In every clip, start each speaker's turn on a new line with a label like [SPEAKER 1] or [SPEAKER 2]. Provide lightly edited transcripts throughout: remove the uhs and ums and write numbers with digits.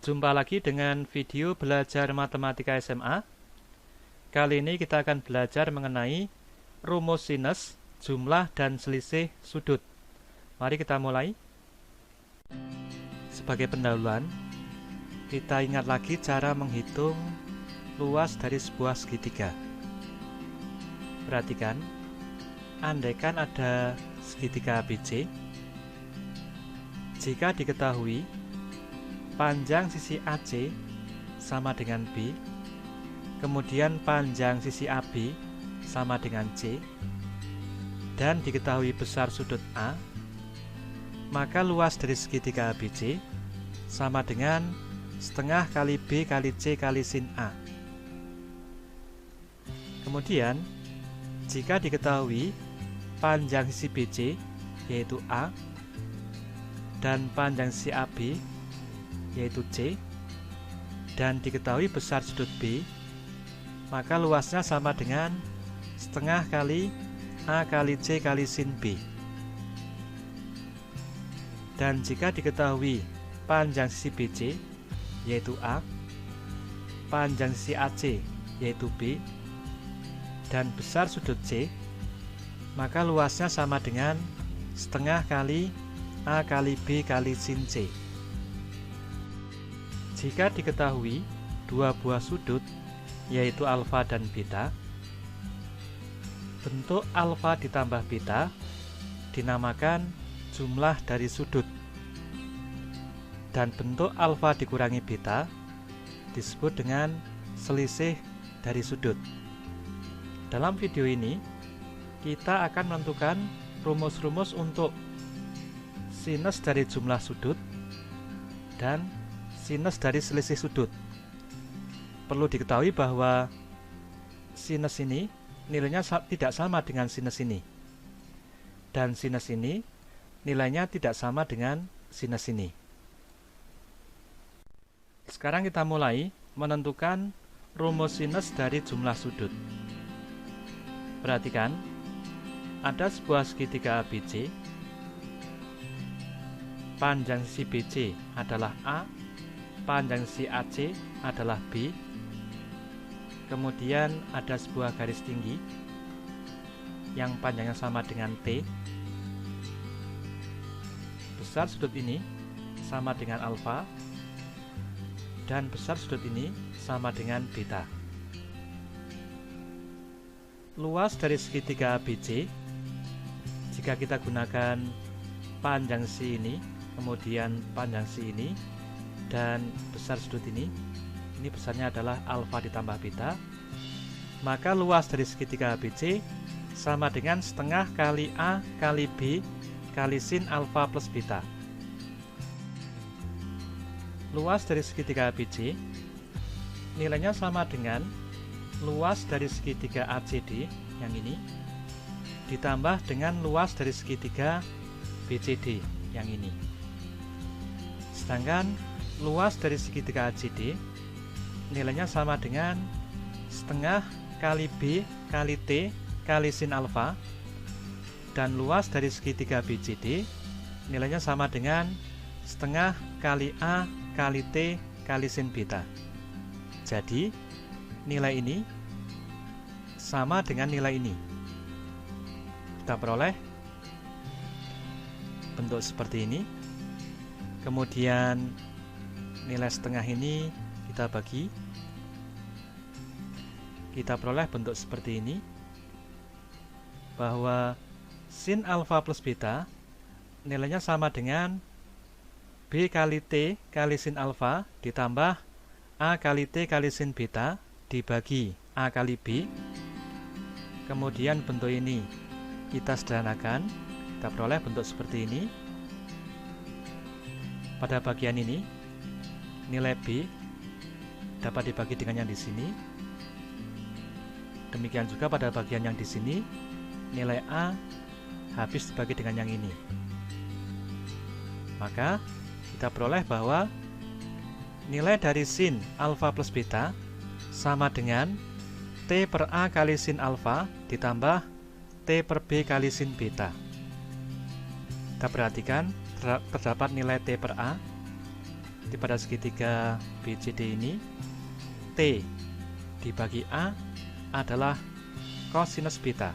[SPEAKER 1] Jumpa lagi dengan video belajar matematika SMA. Kali ini kita akan belajar mengenai rumus sinus, jumlah, dan selisih sudut. Mari kita mulai. Sebagai pendahuluan, kita ingat lagi cara menghitung luas dari sebuah segitiga. Perhatikan, andaikan ada segitiga ABC, jika diketahui panjang sisi AC sama dengan B, kemudian panjang sisi AB sama dengan C, dan diketahui besar sudut A, maka luas dari segitiga ABC sama dengan setengah kali B kali C kali sin A. Kemudian, jika diketahui panjang sisi BC yaitu A dan panjang sisi AB yaitu C, dan diketahui besar sudut B, maka luasnya sama dengan setengah kali A kali C kali sin B. Dan jika diketahui panjang sisi BC yaitu A, panjang sisi AC yaitu B, dan besar sudut C, maka luasnya sama dengan setengah kali A kali B kali sin C. Jika diketahui dua buah sudut, yaitu alfa dan beta, bentuk alfa ditambah beta dinamakan jumlah dari sudut, dan bentuk alfa dikurangi beta disebut dengan selisih dari sudut. Dalam video ini, kita akan menentukan rumus-rumus untuk sinus dari jumlah sudut dan sinus dari selisih sudut. Perlu diketahui bahwa sinus ini nilainya tidak sama dengan sinus ini, dan sinus ini nilainya tidak sama dengan sinus ini. Sekarang kita mulai menentukan rumus sinus dari jumlah sudut. Perhatikan, ada sebuah segitiga ABC. Panjang sisi BC adalah A, panjang sisi AC adalah B. Kemudian ada sebuah garis tinggi yang panjangnya sama dengan T. Besar sudut ini sama dengan alfa, dan besar sudut ini sama dengan beta. Luas dari segitiga ABC, jika kita gunakan panjang sisi ini, kemudian panjang sisi ini, dan besar sudut ini besarnya adalah alfa ditambah beta, maka luas dari segitiga ABC sama dengan setengah kali A kali B kali sin alfa plus beta. Luas dari segitiga ABC nilainya sama dengan luas dari segitiga ACD yang ini ditambah dengan luas dari segitiga BCD yang ini. Sedangkan luas dari segitiga ACD nilainya sama dengan setengah kali B kali T kali sin alfa, dan luas dari segitiga BCD nilainya sama dengan setengah kali A kali T kali sin beta. Jadi nilai ini sama dengan nilai ini. Kita peroleh bentuk seperti ini. Kemudian nilai setengah ini kita bagi, kita peroleh bentuk seperti ini, bahwa sin alfa plus beta nilainya sama dengan B kali T kali sin alfa ditambah A kali T kali sin beta dibagi A kali B. Kemudian bentuk ini kita sederhanakan, kita peroleh bentuk seperti ini. Pada bagian ini nilai B dapat dibagi dengan yang di sini. Demikian juga pada bagian yang di sini, nilai A habis dibagi dengan yang ini. Maka kita peroleh bahwa nilai dari sin alfa plus beta sama dengan T per A kali sin alfa ditambah T per B kali sin beta. Kita perhatikan terdapat nilai T per A pada segitiga BCD ini, T dibagi A adalah kosinus beta.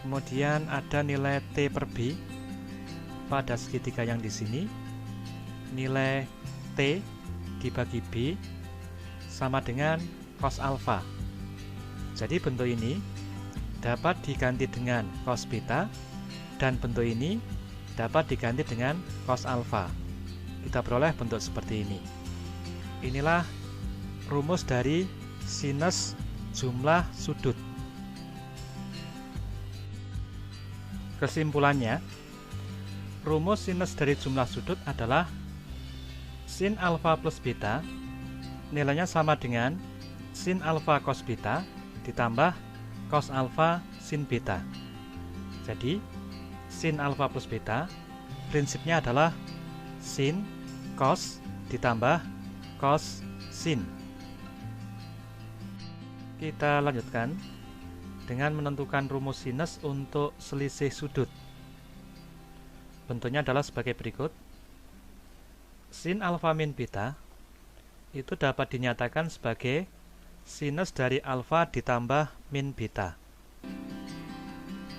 [SPEAKER 1] Kemudian ada nilai T per B pada segitiga yang di sini. Nilai T dibagi B sama dengan cos alfa. Jadi bentuk ini dapat diganti dengan cos beta, dan bentuk ini dapat diganti dengan cos alfa. Kita peroleh bentuk seperti ini. Inilah rumus dari sinus jumlah sudut. Kesimpulannya, rumus sinus dari jumlah sudut adalah sin alfa plus beta nilainya sama dengan sin alfa cos beta ditambah cos alfa sin beta. Jadi, sin alfa plus beta prinsipnya adalah sin cos ditambah cos sin. Kita lanjutkan dengan menentukan rumus sinus untuk selisih sudut. Bentuknya adalah sebagai berikut. Sin alfa min beta itu dapat dinyatakan sebagai sinus dari alfa ditambah min beta.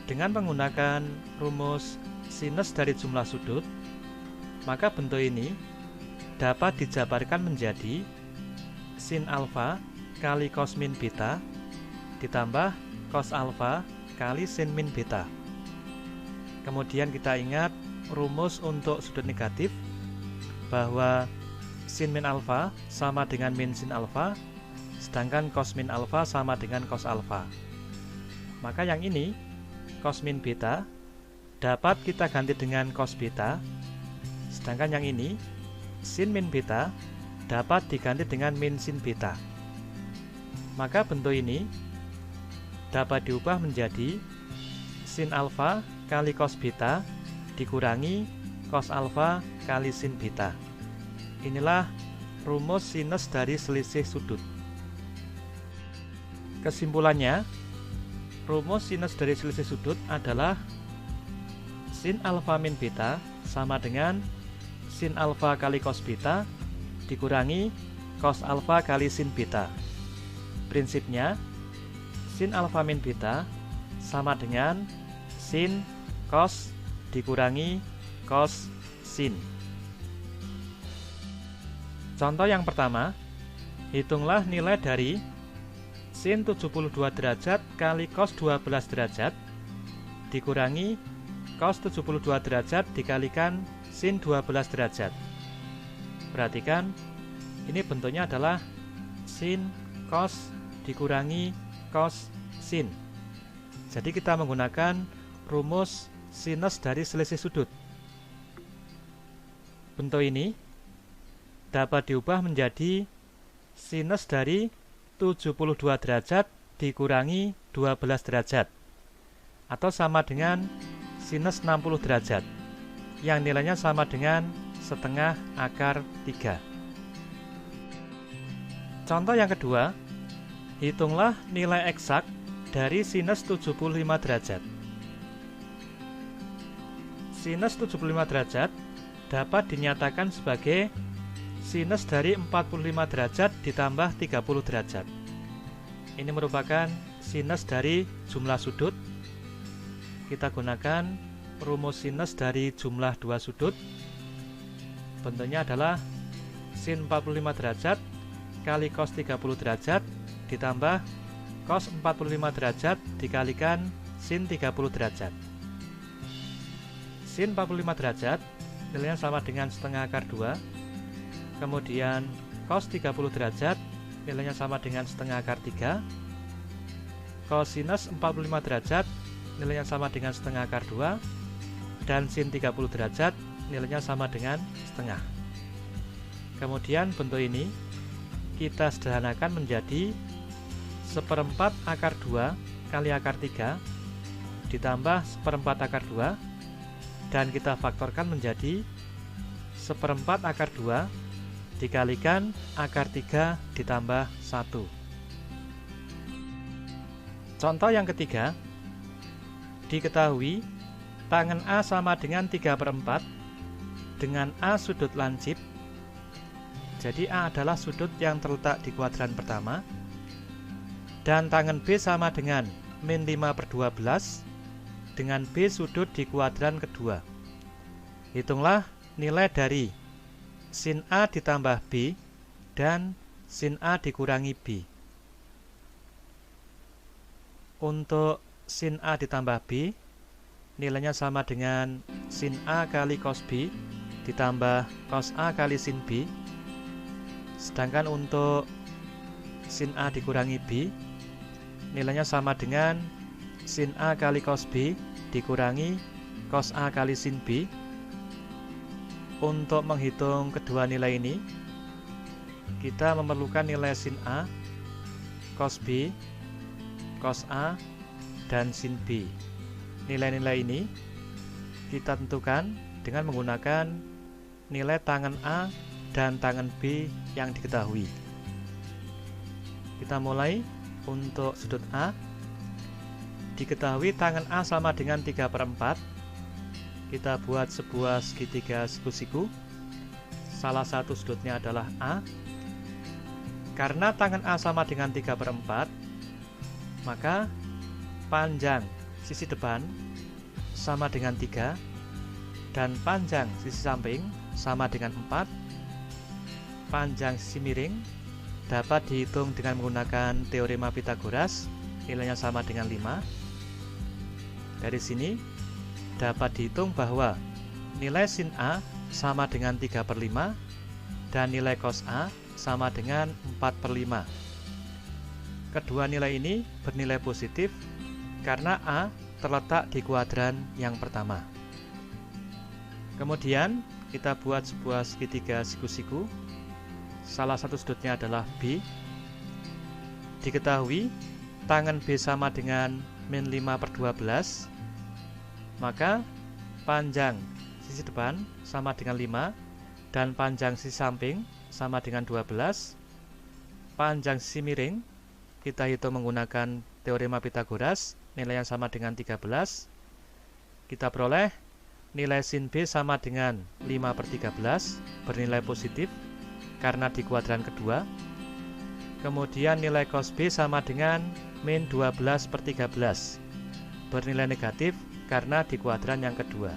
[SPEAKER 1] Dengan menggunakan rumus sinus dari jumlah sudut, maka bentuk ini dapat dijabarkan menjadi sin alfa kali cos min beta ditambah cos alfa kali sin min beta. Kemudian kita ingat rumus untuk sudut negatif, bahwa sin min alfa sama dengan min sin alfa, sedangkan cos min alfa sama dengan cos alfa. Maka yang ini, cos min beta, dapat kita ganti dengan cos beta, sedangkan yang ini, sin min beta, dapat diganti dengan min sin beta. Maka bentuk ini dapat diubah menjadi sin alfa kali cos beta dikurangi cos alfa kali sin beta. Inilah rumus sinus dari selisih sudut. Kesimpulannya, rumus sinus dari selisih sudut adalah sin alfa min beta sama dengan sin alfa kali cos beta dikurangi cos alfa kali sin beta. Prinsipnya, sin alfa min beta sama dengan sin cos dikurangi cos sin. Contoh yang pertama, hitunglah nilai dari sin 72 derajat kali cos 12 derajat dikurangi cos 72 derajat dikalikan sin 12 derajat. Perhatikan, ini bentuknya adalah sin cos dikurangi cos sin. Jadi kita menggunakan rumus sinus dari selisih sudut. Bentuk ini dapat diubah menjadi sinus dari 72 derajat dikurangi 12 derajat, atau sama dengan sinus 60 derajat, yang nilainya sama dengan setengah akar 3. Contoh yang kedua, hitunglah nilai eksak dari sinus 75 derajat. Sinus 75 derajat dapat dinyatakan sebagai sinus dari 45 derajat ditambah 30 derajat. Ini merupakan sinus dari jumlah sudut. Kita gunakan rumus sinus dari jumlah dua sudut. Bentuknya adalah sin 45 derajat kali cos 30 derajat ditambah cos 45 derajat dikalikan sin 30 derajat. Sin 45 derajat nilainya sama dengan setengah akar 2. Kemudian cos 30 derajat nilainya sama dengan setengah akar 3. Cosinus 45 derajat nilainya sama dengan setengah akar 2. Dan sin 30 derajat nilainya sama dengan setengah. Kemudian bentuk ini kita sederhanakan menjadi seperempat akar 2 kali akar 3 ditambah seperempat akar 2, dan kita faktorkan menjadi seperempat akar 2 dikalikan akar 3 ditambah 1. Contoh yang ketiga, diketahui tangan A sama dengan 3/4 dengan A sudut lancip Jadi A adalah sudut yang terletak di kuadran pertama, dan tangen B sama dengan min 5/12 dengan B sudut di kuadran kedua. Hitunglah nilai dari sin A ditambah B dan sin A dikurangi B. Untuk sin A ditambah B, nilainya sama dengan sin A kali cos B ditambah cos A kali sin B. Sedangkan untuk sin A dikurangi B, nilainya sama dengan sin A kali cos B dikurangi cos A kali sin B. Untuk menghitung kedua nilai ini, kita memerlukan nilai sin A, cos B, cos A, dan sin B. Nilai-nilai ini kita tentukan dengan menggunakan nilai tangen A dan tangen B yang diketahui. Kita mulai untuk sudut A. Diketahui tangen A sama dengan 3/4. Kita buat sebuah segitiga siku-siku. Salah satu sudutnya adalah A. Karena tangen A sama dengan 3/4, maka panjang sisi depan sama dengan 3 dan panjang sisi samping sama dengan 4. Panjang sisi miring dapat dihitung dengan menggunakan teorema Pythagoras, nilainya sama dengan 5. Dari sini dapat dihitung bahwa nilai sin A sama dengan 3/5 dan nilai cos A sama dengan 4/5. Kedua nilai ini bernilai positif karena A terletak di kuadran yang pertama. Kemudian kita buat sebuah segitiga siku-siku. Salah satu sudutnya adalah B. Diketahui tangen B sama dengan min 5/12, maka panjang sisi depan sama dengan 5 dan panjang sisi samping sama dengan 12. Panjang sisi miring kita hitung menggunakan teorema Pythagoras, nilai yang sama dengan 13. Kita peroleh nilai sin B sama dengan 5/13, bernilai positif karena di kuadran kedua. Kemudian nilai cos B sama dengan min 12/13, bernilai negatif karena di kuadran yang kedua.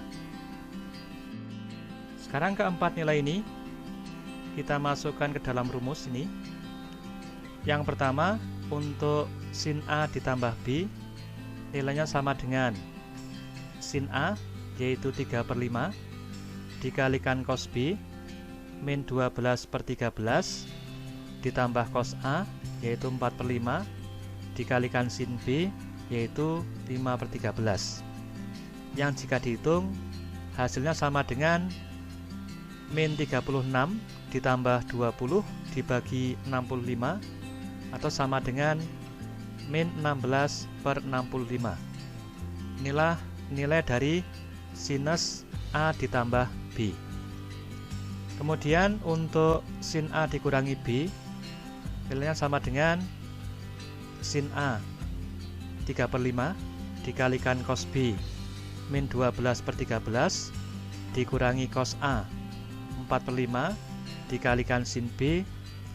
[SPEAKER 1] Sekarang keempat nilai ini kita masukkan ke dalam rumus ini. Yang pertama, untuk sin A ditambah B, nilainya sama dengan sin A, yaitu 3/5, dikalikan cos B, min 12/13, ditambah cos A, yaitu 4/5, dikalikan sin B, yaitu 5/13. Yang jika dihitung, hasilnya sama dengan min 36 ditambah 20 dibagi 65, atau sama dengan min 16/65. Inilah nilai dari sinus A ditambah B. Kemudian untuk sin A dikurangi B, nilainya sama dengan sin A 3/5 dikalikan cos B min 12/13 dikurangi cos A 4/5 dikalikan sin B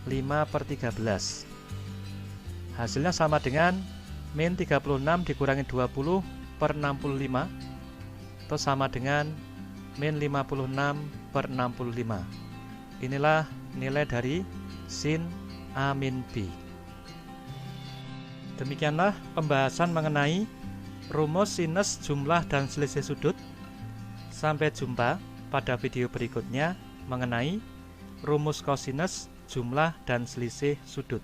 [SPEAKER 1] 5/13. Hasilnya sama dengan min 36 dikurangi 20/65, atau sama dengan min 56/65. Inilah nilai dari sin A min B. Demikianlah pembahasan mengenai rumus sinus, jumlah, dan selisih sudut. Sampai jumpa pada video berikutnya mengenai rumus kosinus, jumlah, dan selisih sudut.